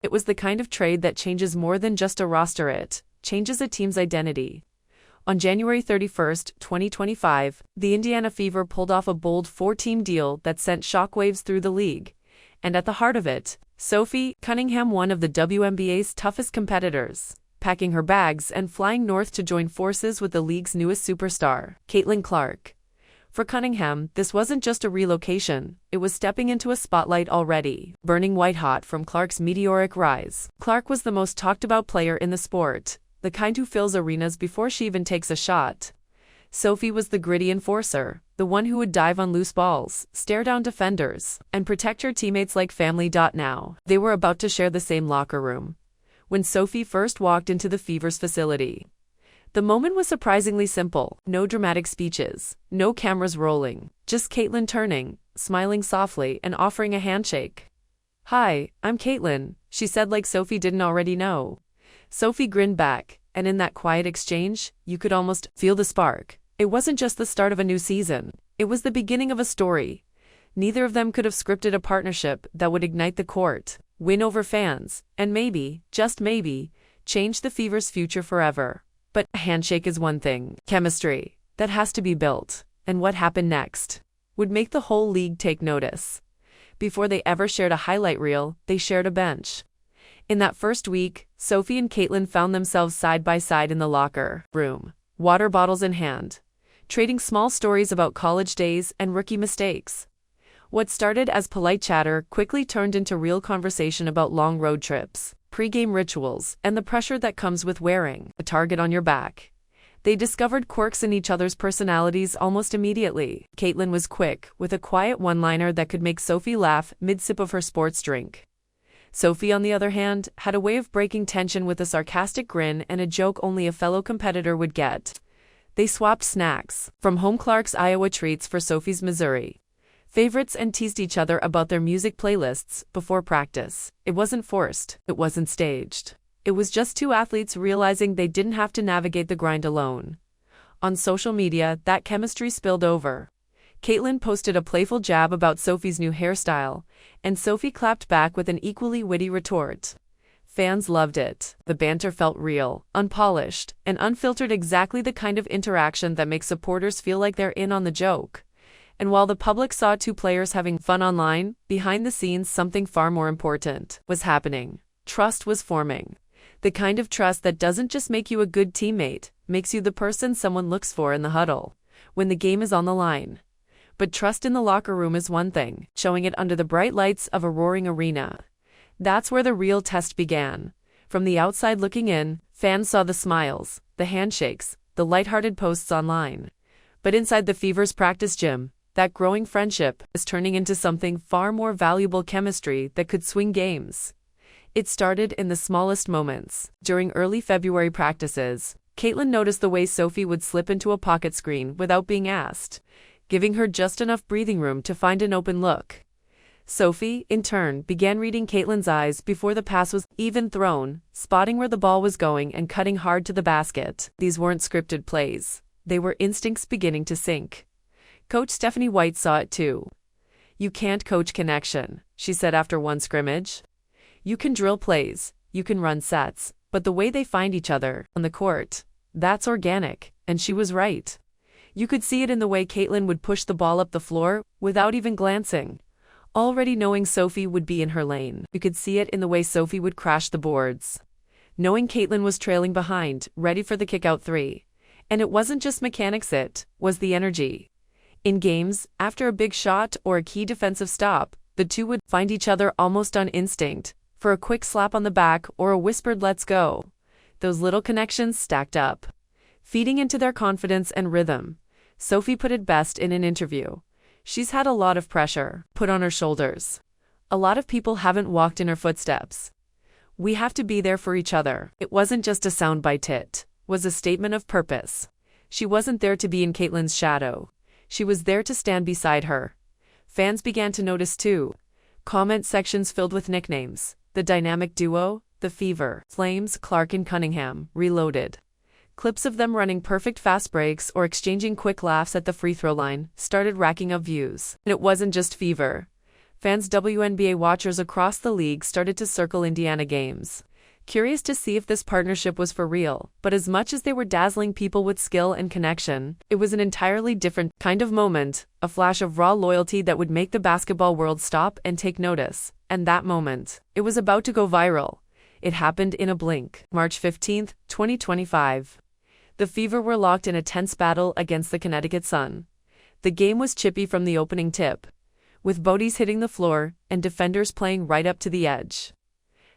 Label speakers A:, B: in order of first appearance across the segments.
A: It was the kind of trade that changes more than just a roster, it changes a team's identity. On January 31, 2025, the Indiana Fever pulled off a bold four-team deal that sent shockwaves through the league. And at the heart of it, Sophie Cunningham, one of the WNBA's toughest competitors, packing her bags and flying north to join forces with the league's newest superstar, Catlin. For Cunningham, this wasn't just a relocation, it was stepping into a spotlight already burning white-hot from Clark's meteoric rise. Clark was the most talked-about player in the sport, the kind who fills arenas before she even takes a shot. Sophie was the gritty enforcer, the one who would dive on loose balls, stare down defenders, and protect her teammates like family. Now, they were about to share the same locker room. When Sophie first walked into the Fever's facility, the moment was surprisingly simple. No dramatic speeches, no cameras rolling, just Catlin turning, smiling softly, and offering a handshake. "Hi, I'm Catlin," she said like Sophie didn't already know. Sophie grinned back, and in that quiet exchange, you could almost feel the spark. It wasn't just the start of a new season, it was the beginning of a story. Neither of them could have scripted a partnership that would ignite the court, win over fans, and maybe, just maybe, change the Fever's future forever. But a handshake is one thing. Chemistry, that has to be built. And what happened next would make the whole league take notice. Before they ever shared a highlight reel, they shared a bench. In that first week, Sophie and Catlin found themselves side by side in the locker room, water bottles in hand, trading small stories about college days and rookie mistakes. What started as polite chatter quickly turned into real conversation about long road trips, pre-game rituals, and the pressure that comes with wearing a target on your back. They discovered quirks in each other's personalities almost immediately. Catlin was quick, with a quiet one-liner that could make Sophie laugh mid-sip of her sports drink. Sophie, on the other hand, had a way of breaking tension with a sarcastic grin and a joke only a fellow competitor would get. They swapped snacks, from home Clark's Iowa treats for Sophie's Missouri favorites, and teased each other about their music playlists before practice. It wasn't forced, it wasn't staged. It was just two athletes realizing they didn't have to navigate the grind alone. On social media, that chemistry spilled over. Catlin posted a playful jab about Sophie's new hairstyle, and Sophie clapped back with an equally witty retort. Fans loved it. The banter felt real, unpolished, and unfiltered, exactly the kind of interaction that makes supporters feel like they're in on the joke. And while the public saw two players having fun online, behind the scenes something far more important was happening. Trust was forming. The kind of trust that doesn't just make you a good teammate, makes you the person someone looks for in the huddle, when the game is on the line. But trust in the locker room is one thing, showing it under the bright lights of a roaring arena. That's where the real test began. From the outside looking in, fans saw the smiles, the handshakes, the lighthearted posts online. But inside the Fever's practice gym, that growing friendship is turning into something far more valuable: chemistry that could swing games. It started in the smallest moments. During early February practices, Catlin noticed the way Sophie would slip into a pocket screen without being asked, giving her just enough breathing room to find an open look. Sophie, in turn, began reading Catlin's eyes before the pass was even thrown, spotting where the ball was going and cutting hard to the basket. These weren't scripted plays. They were instincts beginning to sync. Coach Stephanie White saw it too. "You can't coach connection," she said after one scrimmage. "You can drill plays, you can run sets, but the way they find each other on the court, that's organic," and she was right. You could see it in the way Catlin would push the ball up the floor without even glancing, already knowing Sophie would be in her lane. You could see it in the way Sophie would crash the boards, knowing Catlin was trailing behind, ready for the kick-out three. And it wasn't just mechanics, it was the energy. In games, after a big shot or a key defensive stop, the two would find each other almost on instinct, for a quick slap on the back or a whispered "let's go." Those little connections stacked up, feeding into their confidence and rhythm. Sophie put it best in an interview. She's had a lot of pressure put on her shoulders. A lot of people haven't walked in her footsteps. "We have to be there for each other." It wasn't just a soundbite, it was a statement of purpose. She wasn't there to be in Catlin's shadow. She was there to stand beside her. Fans began to notice too. Comment sections filled with nicknames. The dynamic duo, the Fever, Flames, Clark and Cunningham, reloaded. Clips of them running perfect fast breaks or exchanging quick laughs at the free throw line started racking up views. And it wasn't just Fever. fans WNBA watchers across the league started to circle Indiana games, curious to see if this partnership was for real. But as much as they were dazzling people with skill and connection, it was an entirely different kind of moment, a flash of raw loyalty that would make the basketball world stop and take notice. And that moment, it was about to go viral. It happened in a blink. March 15, 2025. The Fever were locked in a tense battle against the Connecticut Sun. The game was chippy from the opening tip, with bodies hitting the floor and defenders playing right up to the edge.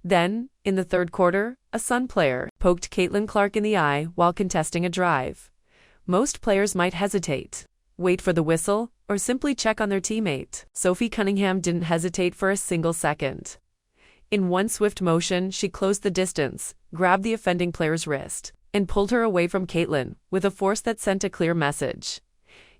A: Then, in the third quarter, a Sun player poked Catlin Clark in the eye while contesting a drive. Most players might hesitate, wait for the whistle, or simply check on their teammate. Sophie Cunningham didn't hesitate for a single second. In one swift motion, she closed the distance, grabbed the offending player's wrist, and pulled her away from Catlin with a force that sent a clear message.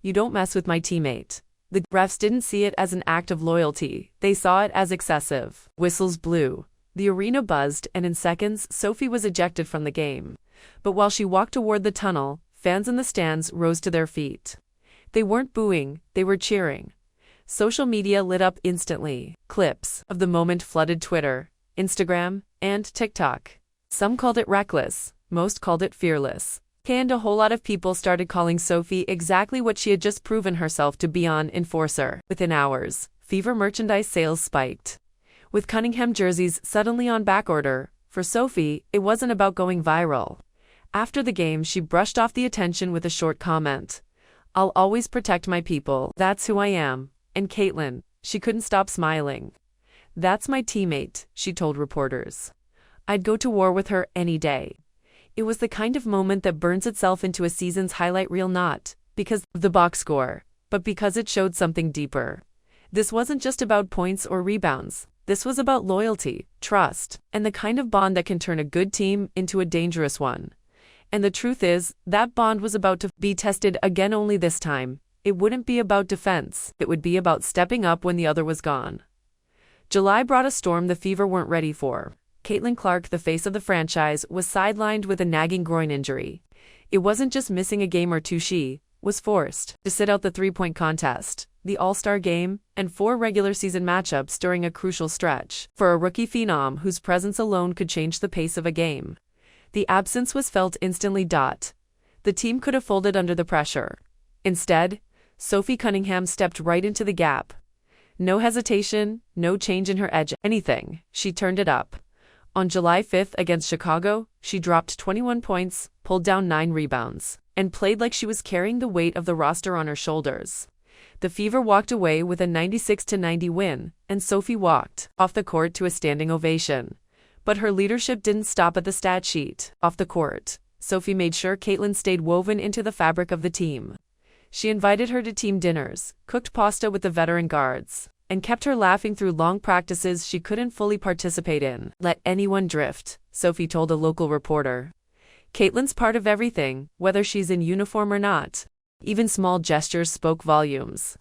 A: "You don't mess with my teammate." The refs didn't see it as an act of loyalty, they saw it as excessive. Whistles blew. The arena buzzed, and in seconds, Sophie was ejected from the game. But while she walked toward the tunnel, fans in the stands rose to their feet. They weren't booing, they were cheering. Social media lit up instantly. Clips of the moment flooded Twitter, Instagram, and TikTok. Some called it reckless, most called it fearless. And a whole lot of people started calling Sophie exactly what she had just proven herself to be, an enforcer. Within hours, Fever merchandise sales spiked, with Cunningham jerseys suddenly on backorder. For Sophie, it wasn't about going viral. After the game, she brushed off the attention with a short comment. "I'll always protect my people. That's who I am." And Catlin, she couldn't stop smiling. "That's my teammate," she told reporters. "I'd go to war with her any day." It was the kind of moment that burns itself into a season's highlight reel, not because of the box score, but because it showed something deeper. This wasn't just about points or rebounds. This was about loyalty, trust, and the kind of bond that can turn a good team into a dangerous one. And the truth is, that bond was about to be tested again, only this time. It wouldn't be about defense. It would be about stepping up when the other was gone. July brought a storm the Fever weren't ready for. Catlin Clark, the face of the franchise, was sidelined with a nagging groin injury. It wasn't just missing a game or two, she was forced to sit out the three-point contest, the All-Star game, and 4 regular season matchups during a crucial stretch. For a rookie phenom whose presence alone could change the pace of a game, the absence was felt instantly. The team could have folded under the pressure. Instead, Sophie Cunningham stepped right into the gap. No hesitation, no change in her edge, anything. She turned it up. On July 5 against Chicago, she dropped 21 points, pulled down 9 rebounds, and played like she was carrying the weight of the roster on her shoulders. The Fever walked away with a 96-90 win, and Sophie walked off the court to a standing ovation. But her leadership didn't stop at the stat sheet. Off the court, Sophie made sure Catlin stayed woven into the fabric of the team. She invited her to team dinners, cooked pasta with the veteran guards, and kept her laughing through long practices she couldn't fully participate in. "Let anyone drift," Sophie told a local reporter. "Catlin's part of everything, whether she's in uniform or not." Even small gestures spoke volumes.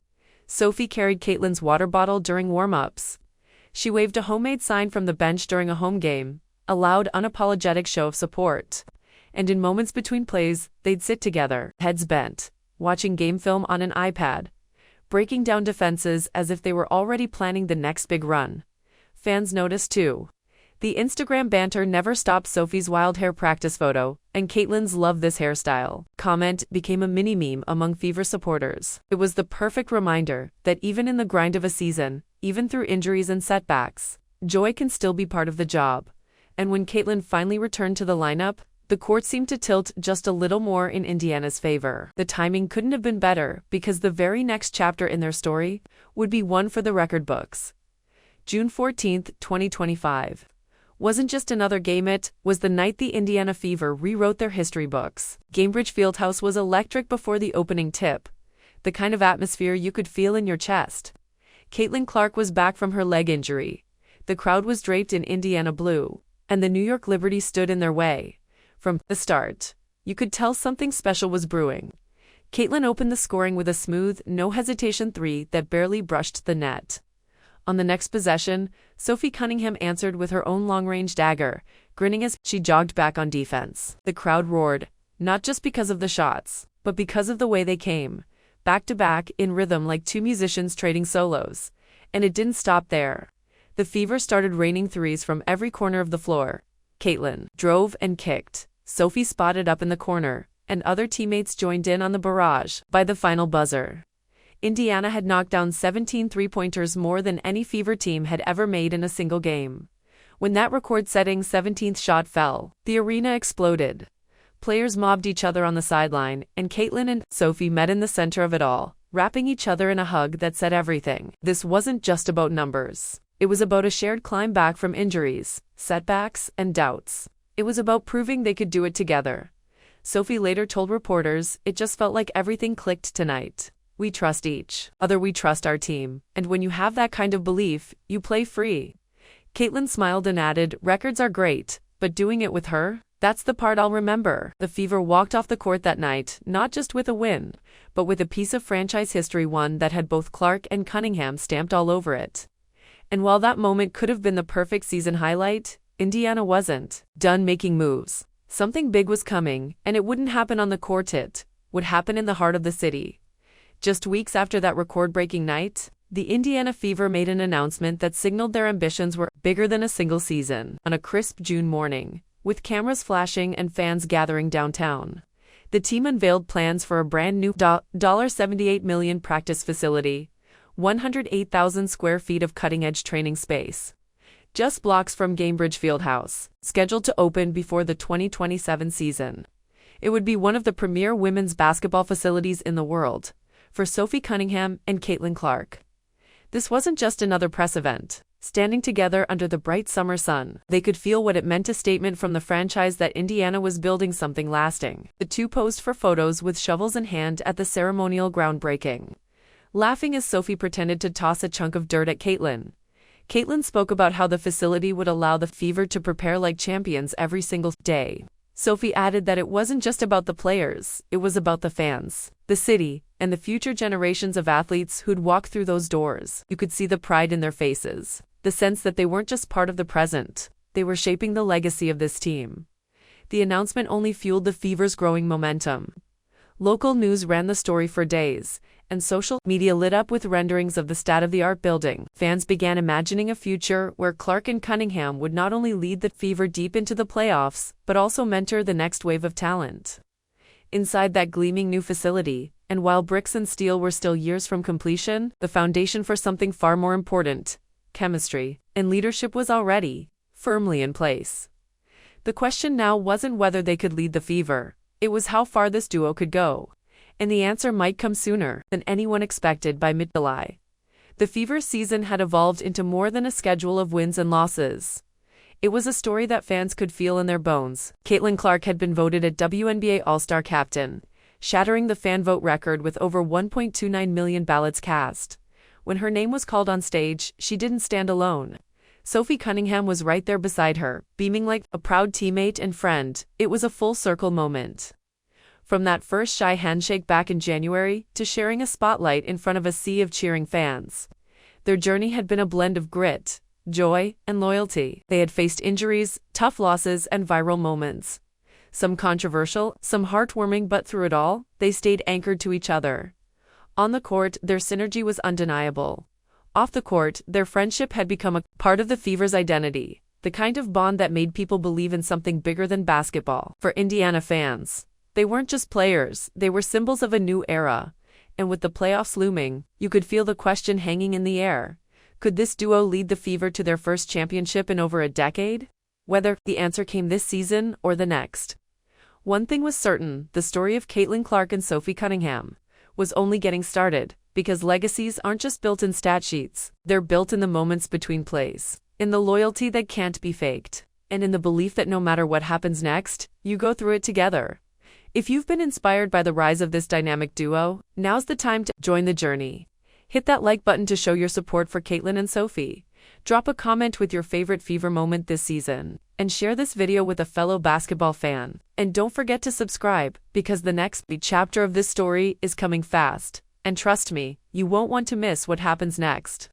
A: Sophie carried Catlin's water bottle during warm-ups. She waved a homemade sign from the bench during a home game, a loud, unapologetic show of support. And in moments between plays, they'd sit together, heads bent, watching game film on an iPad, breaking down defenses as if they were already planning the next big run. Fans noticed too. The Instagram banter never stopped. Sophie's wild hair practice photo, and Catlin's "love this hairstyle" comment became a mini-meme among Fever supporters. It was the perfect reminder that even in the grind of a season, even through injuries and setbacks, joy can still be part of the job. And when Catlin finally returned to the lineup, the court seemed to tilt just a little more in Indiana's favor. The timing couldn't have been better, because the very next chapter in their story would be one for the record books. June 14, 2025. Wasn't just another game, it was the night the Indiana Fever rewrote their history books. Gainbridge Fieldhouse was electric before the opening tip, the kind of atmosphere you could feel in your chest. Catlin Clark was back from her leg injury. The crowd was draped in Indiana blue, and the New York Liberty stood in their way. From the start, you could tell something special was brewing. Catlin opened the scoring with a smooth, no-hesitation 3 that barely brushed the net. On the next possession, Sophie Cunningham answered with her own long-range dagger, grinning as she jogged back on defense. The crowd roared, not just because of the shots, but because of the way they came, back-to-back, in rhythm like two musicians trading solos. And it didn't stop there. The Fever started raining threes from every corner of the floor. Catlin drove and kicked. Sophie spotted up in the corner, and other teammates joined in on the barrage. By the final buzzer, Indiana had knocked down 17 three-pointers, more than any Fever team had ever made in a single game. When that record-setting 17th shot fell, the arena exploded. Players mobbed each other on the sideline, and Catlin and Sophie met in the center of it all, wrapping each other in a hug that said everything. This wasn't just about numbers. It was about a shared climb back from injuries, setbacks, and doubts. It was about proving they could do it together. Sophie later told reporters, "It just felt like everything clicked tonight. We trust each other, we trust our team, and when you have that kind of belief, you play free." Catlin smiled and added, "Records are great, but doing it with her? That's the part I'll remember." The Fever walked off the court that night, not just with a win, but with a piece of franchise history, one that had both Clark and Cunningham stamped all over it. And while that moment could have been the perfect season highlight, Indiana wasn't done making moves. Something big was coming, and it wouldn't happen on the court, it would happen in the heart of the city. Just weeks after that record-breaking night, the Indiana Fever made an announcement that signaled their ambitions were bigger than a single season. On a crisp June morning, with cameras flashing and fans gathering downtown, the team unveiled plans for a brand new $78 million practice facility, 108,000 square feet of cutting-edge training space, just blocks from Gainbridge Fieldhouse, scheduled to open before the 2027 season. It would be one of the premier women's basketball facilities in the world, for Sophie Cunningham and Caitlin Clark. This wasn't just another press event. Standing together under the bright summer sun, they could feel what it meant, a statement from the franchise that Indiana was building something lasting. The two posed for photos with shovels in hand at the ceremonial groundbreaking, laughing as Sophie pretended to toss a chunk of dirt at Catlin. Catlin spoke about how the facility would allow the Fever to prepare like champions every single day. Sophie added that it wasn't just about the players, it was about the fans, the city, and the future generations of athletes who'd walk through those doors. You could see the pride in their faces, the sense that they weren't just part of the present, they were shaping the legacy of this team. The announcement only fueled the Fever's growing momentum. Local news ran the story for days, and social media lit up with renderings of the state-of-the-art building. Fans began imagining a future where Clark and Cunningham would not only lead the Fever deep into the playoffs, but also mentor the next wave of talent. Inside that gleaming new facility, and while bricks and steel were still years from completion, the foundation for something far more important, chemistry and leadership, was already firmly in place. The question now wasn't whether they could lead the Fever, it was how far this duo could go. And the answer might come sooner than anyone expected. By mid-July, the Fever season had evolved into more than a schedule of wins and losses. It was a story that fans could feel in their bones. Caitlin Clark had been voted a WNBA All-Star captain, shattering the fan vote record with over 1.29 million ballots cast. When her name was called on stage, she didn't stand alone. Sophie Cunningham was right there beside her, beaming like a proud teammate and friend. It was a full-circle moment. From that first shy handshake back in January to sharing a spotlight in front of a sea of cheering fans, their journey had been a blend of grit, joy, and loyalty. They had faced injuries, tough losses, and viral moments. Some controversial, some heartwarming, but through it all, they stayed anchored to each other. On the court, their synergy was undeniable. Off the court, their friendship had become a part of the Fever's identity, the kind of bond that made people believe in something bigger than basketball. For Indiana fans, they weren't just players, they were symbols of a new era. And with the playoffs looming, you could feel the question hanging in the air. Could this duo lead the Fever to their first championship in over a decade? Whether the answer came this season or the next. One thing was certain, the story of Caitlin Clark and Sophie Cunningham was only getting started, because legacies aren't just built in stat sheets, they're built in the moments between plays, in the loyalty that can't be faked, and in the belief that no matter what happens next, you go through it together. If you've been inspired by the rise of this dynamic duo, now's the time to join the journey. Hit that like button to show your support for Catlin and Sophie. Drop a comment with your favorite Fever moment this season, and share this video with a fellow basketball fan. And don't forget to subscribe, because the next chapter of this story is coming fast. And trust me, you won't want to miss what happens next.